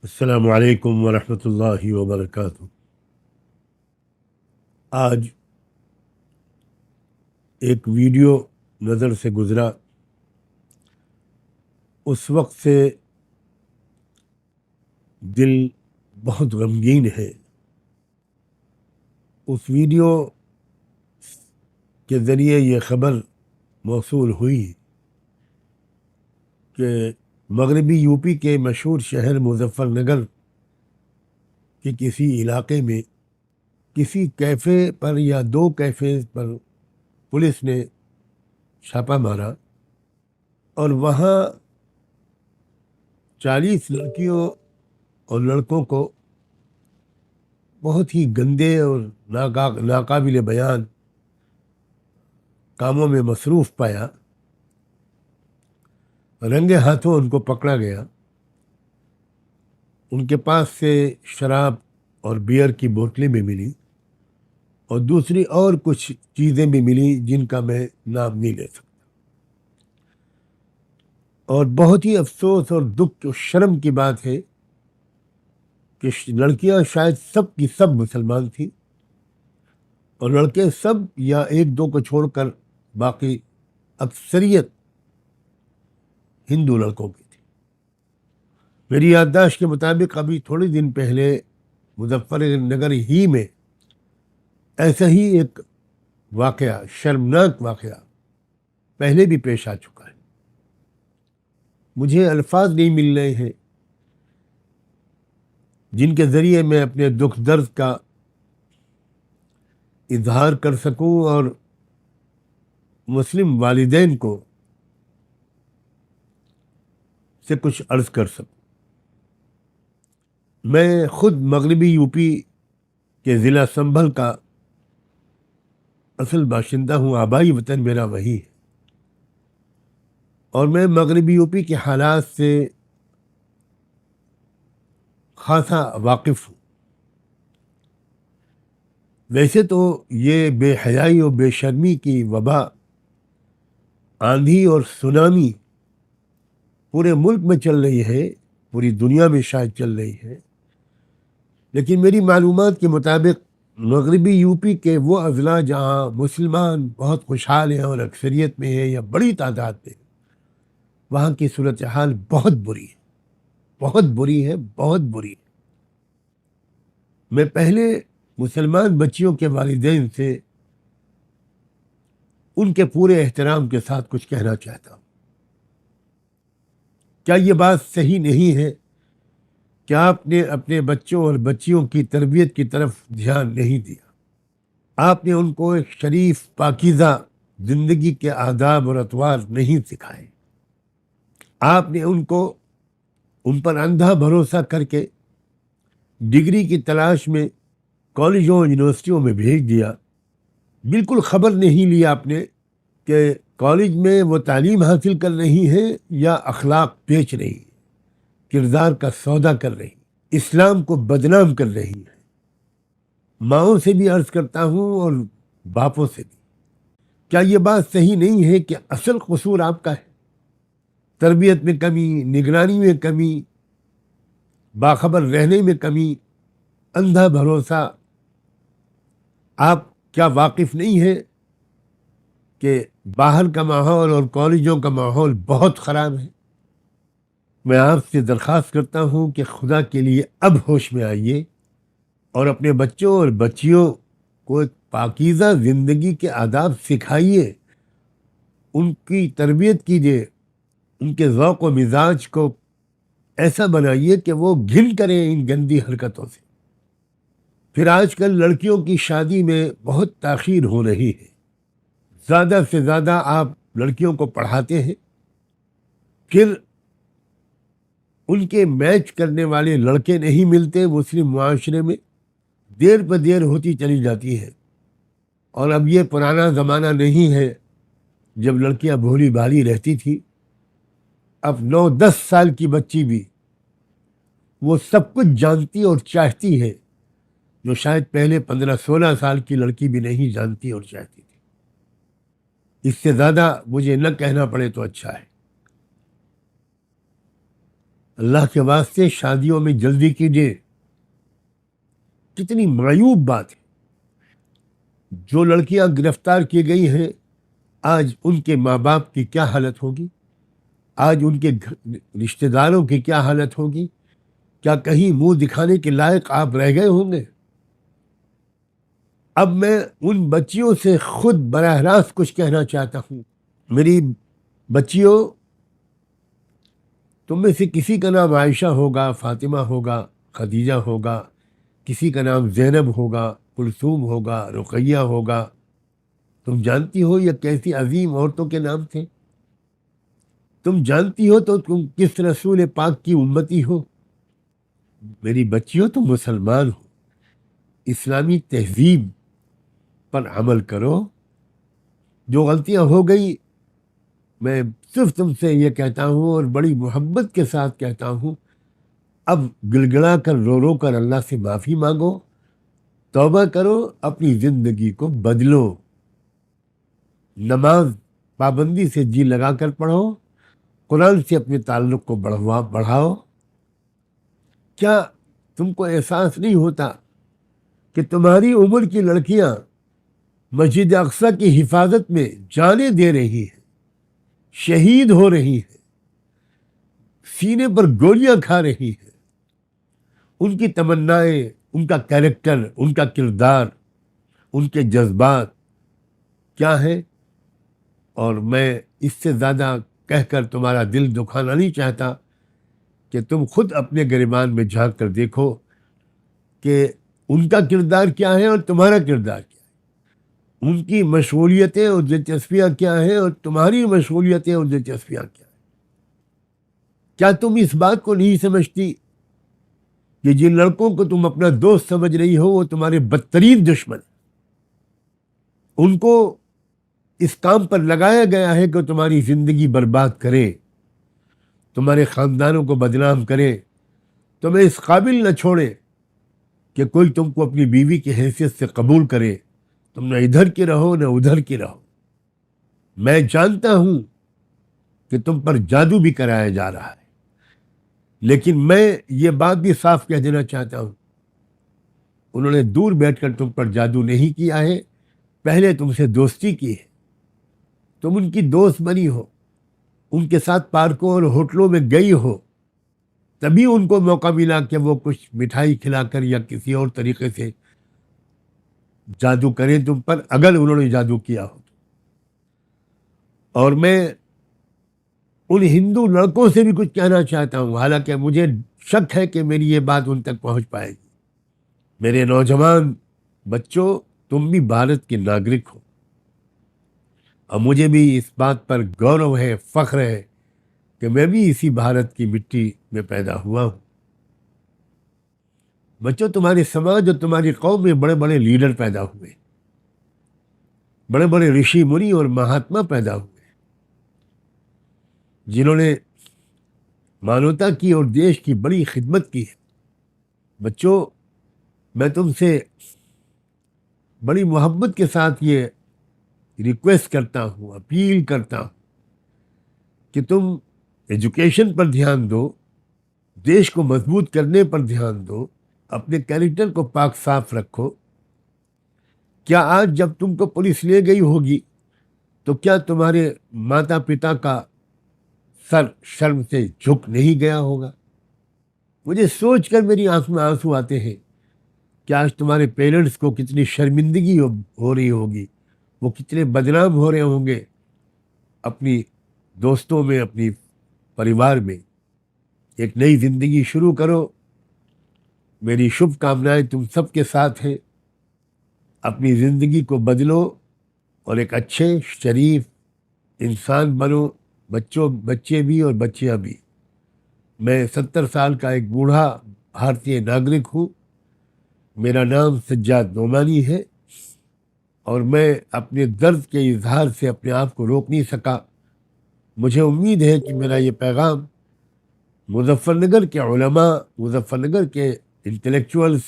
السلام علیکم ورحمۃ اللہ وبرکاتہ۔ آج ایک ویڈیو نظر سے گزرا، اس وقت سے دل بہت غمگین ہے۔ اس ویڈیو کے ذریعے یہ خبر موصول ہوئی کہ مغربی یو پی کے مشہور شہر مظفر نگر کے کسی علاقے میں کسی کیفے پر یا دو کیفیز پر پولیس نے چھاپا مارا اور وہاں 40 لڑکیوں اور لڑکوں کو بہت ہی گندے اور ناقابل بیان کاموں میں مصروف پایا۔ رنگے ہاتھوں ان کو پکڑا گیا۔ ان کے پاس سے شراب اور بیئر کی بوتلیں بھی ملی اور دوسری اور کچھ چیزیں بھی ملی جن کا میں نام نہیں لے سکتا۔ اور بہت ہی افسوس اور دکھ اور شرم کی بات ہے کہ لڑکیاں شاید سب کی سب مسلمان تھیں اور لڑکے سب یا ایک دو کو چھوڑ کر باقی اکثریت ہندو لڑکوں کی تھی۔ میری یادداشت کے مطابق ابھی تھوڑے دن پہلے مظفر نگر ہی میں ایسا ہی ایک واقعہ، شرمناک واقعہ پہلے بھی پیش آ چکا ہے۔ مجھے الفاظ نہیں مل رہے ہیں جن کے ذریعے میں اپنے دکھ درد کا اظہار کر سکوں اور مسلم والدین کو سے کچھ عرض کر سکوں۔ میں خود مغربی یو پی کے ضلع سنبھل کا اصل باشندہ ہوں، آبائی وطن میرا وہی ہے، اور میں مغربی یو پی کے حالات سے خاصا واقف ہوں۔ ویسے تو یہ بے حیائی اور بے شرمی کی وبا، آندھی اور سونامی پورے ملک میں چل رہی ہے، پوری دنیا میں شاید چل رہی ہے، لیکن میری معلومات کے مطابق مغربی یو پی کے وہ اضلاع جہاں مسلمان بہت خوشحال ہیں اور اکثریت میں ہیں یا بڑی تعداد میں، وہاں کی صورتحال بہت بری ہے، بہت بری ہے، بہت بری ہے۔ میں پہلے مسلمان بچیوں کے والدین سے ان کے پورے احترام کے ساتھ کچھ کہنا چاہتا ہوں۔ کیا یہ بات صحیح نہیں ہے کہ آپ نے اپنے بچوں اور بچیوں کی تربیت کی طرف دھیان نہیں دیا؟ آپ نے ان کو ایک شریف پاکیزہ زندگی کے آداب اور اطوار نہیں سکھائے۔ آپ نے ان پر اندھا بھروسہ کر کے ڈگری کی تلاش میں کالجوں اور یونیورسٹیوں میں بھیج دیا۔ بالکل خبر نہیں لی آپ نے کہ کالج میں وہ تعلیم حاصل کر رہی ہیں یا اخلاق بیچ رہی ہیں، کردار کا سودا کر رہی ہیں، اسلام کو بدنام کر رہی ہیں۔ ماؤں سے بھی عرض کرتا ہوں اور باپوں سے بھی، کیا یہ بات صحیح نہیں ہے کہ اصل قصور آپ کا ہے؟ تربیت میں کمی، نگرانی میں کمی، باخبر رہنے میں کمی، اندھا بھروسہ۔ آپ کیا واقف نہیں ہے کہ باہر کا ماحول اور کالجوں کا ماحول بہت خراب ہے؟ میں آپ سے درخواست کرتا ہوں کہ خدا کے لیے اب ہوش میں آئیے اور اپنے بچوں اور بچیوں کو ایک پاکیزہ زندگی کے آداب سکھائیے، ان کی تربیت کیجیے، ان کے ذوق و مزاج کو ایسا بنائیے کہ وہ گھن کریں ان گندی حرکتوں سے۔ پھر آج کل لڑکیوں کی شادی میں بہت تاخیر ہو رہی ہے۔ زیادہ سے زیادہ آپ لڑکیوں کو پڑھاتے ہیں، پھر ان کے میچ کرنے والے لڑکے نہیں ملتے مسلم معاشرے میں، دیر پہ دیر ہوتی چلی جاتی ہے۔ اور اب یہ پرانا زمانہ نہیں ہے جب لڑکیاں بھولی بھالی رہتی تھی۔ اب 9-10 سال کی بچی بھی وہ سب کچھ جانتی اور چاہتی ہے جو شاید پہلے 15-16 سال کی لڑکی بھی نہیں جانتی اور چاہتی تھی۔ اس سے زیادہ مجھے نہ کہنا پڑے تو اچھا ہے۔ اللہ کے واسطے شادیوں میں جلدی کیجیے. کتنی معیوب بات ہے. جو لڑکیاں گرفتار کی گئی ہیں آج ان کے ماں باپ کی کیا حالت ہوگی, آج ان کے رشتہ داروں کی کیا حالت ہوگی. کیا کہیں منہ دکھانے کے لائق آپ رہ گئے ہوں گے؟ اب میں ان بچیوں سے خود براہ راست کچھ کہنا چاہتا ہوں. میری بچیوں، تم میں سے کسی کا نام عائشہ ہوگا، فاطمہ ہوگا، خدیجہ ہوگا، کسی کا نام زینب ہوگا، کلثوم ہوگا، رقیہ ہوگا. تم جانتی ہو یہ کیسی عظیم عورتوں کے نام تھے؟ تم جانتی ہو تو تم کس رسول پاک کی امتی ہو؟ میری بچیوں، تم مسلمان ہو، اسلامی تہذیب پر عمل کرو. جو غلطیاں ہو گئی میں صرف تم سے یہ کہتا ہوں اور بڑی محبت کے ساتھ کہتا ہوں، اب گڑگڑا کر رو رو کر اللہ سے معافی مانگو، توبہ کرو، اپنی زندگی کو بدلو. نماز پابندی سے جی لگا کر پڑھو، قرآن سے اپنے تعلق کو بڑھاؤ. کیا تم کو احساس نہیں ہوتا کہ تمہاری عمر کی لڑکیاں مسجد اقصی کی حفاظت میں جانیں دے رہی ہیں، شہید ہو رہی ہیں، سینے پر گولیاں کھا رہی ہیں؟ ان کی تمنائیں، ان کا کیریکٹر، ان کا کردار، ان کے جذبات کیا ہیں؟ اور میں اس سے زیادہ کہہ کر تمہارا دل دکھانا نہیں چاہتا کہ تم خود اپنے گریبان میں جھانک کر دیکھو کہ ان کا کردار کیا ہے اور تمہارا کردار کیا ہے، ان کی مشغولیتیں اور دلچسپیاں کیا ہیں اور تمہاری مشغولیتیں اور دلچسپیاں کیا ہیں. کیا تم اس بات کو نہیں سمجھتی کہ جن لڑکوں کو تم اپنا دوست سمجھ رہی ہو وہ تمہارے بدترین دشمن ہیں؟ ان کو اس کام پر لگایا گیا ہے کہ تمہاری زندگی برباد کرے، تمہارے خاندانوں کو بدنام کرے، تمہیں اس قابل نہ چھوڑے کہ کوئی تم کو اپنی بیوی کی حیثیت سے قبول کرے. تم نہ ادھر کی رہو نہ ادھر کی رہو. میں جانتا ہوں کہ تم پر جادو بھی کرایا جا رہا ہے، لیکن میں یہ بات بھی صاف کہہ دینا چاہتا ہوں، انہوں نے دور بیٹھ کر تم پر جادو نہیں کیا ہے، پہلے تم سے دوستی کی ہے. تم ان کی دوست بنی ہو، ان کے ساتھ پارکوں اور ہوٹلوں میں گئی ہو، تبھی ان کو موقع ملا کہ وہ کچھ مٹھائی کھلا کر یا کسی اور طریقے سے جادو کریں تم پر، اگر انہوں نے جادو کیا ہو. اور میں ان ہندو لڑکوں سے بھی کچھ کہنا چاہتا ہوں، حالانکہ مجھے شک ہے کہ میری یہ بات ان تک پہنچ پائے گی. میرے نوجوان بچوں، تم بھی بھارت کے ناگرک ہو، اور مجھے بھی اس بات پر گورو ہے، فخر ہے کہ میں بھی اسی بھارت کی مٹی میں پیدا ہوا ہوں. بچوں، تمہارے سماج اور تمہاری قوم میں بڑے بڑے لیڈر پیدا ہوئے، بڑے بڑے رشی منی اور مہاتما پیدا ہوئے، جنہوں نے مانوتا کی اور دیش کی بڑی خدمت کی ہے. بچوں، میں تم سے بڑی محبت کے ساتھ یہ ریکویسٹ کرتا ہوں، اپیل کرتا ہوں کہ تم ایجوکیشن پر دھیان دو، دیش کو مضبوط کرنے پر دھیان دو، اپنے کیریکٹر کو پاک صاف رکھو. کیا آج جب تم کو پولیس لے گئی ہوگی تو کیا تمہارے ماتا پتا کا سر شرم سے جھک نہیں گیا ہوگا؟ مجھے سوچ کر میری آنکھ میں آنسو آتے ہیں کہ آج تمہارے پیرنٹس کو کتنی شرمندگی ہو رہی ہوگی، وہ کتنے بدنام ہو رہے ہوں گے اپنی دوستوں میں، اپنی پریوار میں. ایک نئی زندگی شروع کرو. میری شبھ کامنائیں تم سب کے ساتھ ہیں. اپنی زندگی کو بدلو اور ایک اچھے شریف انسان بنو، بچے بھی اور بچیاں بھی. میں 70 سال کا ایک بوڑھا بھارتی ناگرک ہوں. میرا نام سجاد نعمانی ہے اور میں اپنے درد کے اظہار سے اپنے آپ کو روک نہیں سکا. مجھے امید ہے کہ میرا یہ پیغام مظفر نگر کے علماء، مظفر نگر کے انٹلیکچوئلس،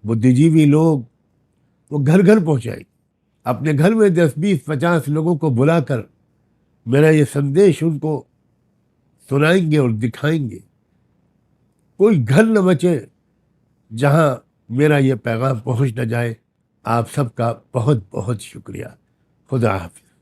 بدھ جیوی لوگ وہ گھر گھر پہنچائیں. اپنے گھر میں 10، 20، 50 لوگوں کو بلا کر میرا یہ سندیش ان کو سنائیں گے اور دکھائیں گے کوئی گھر نہ بچے جہاں میرا یہ پیغام پہنچ نہ جائے. آپ سب کا بہت بہت شکریہ. خدا حافظ.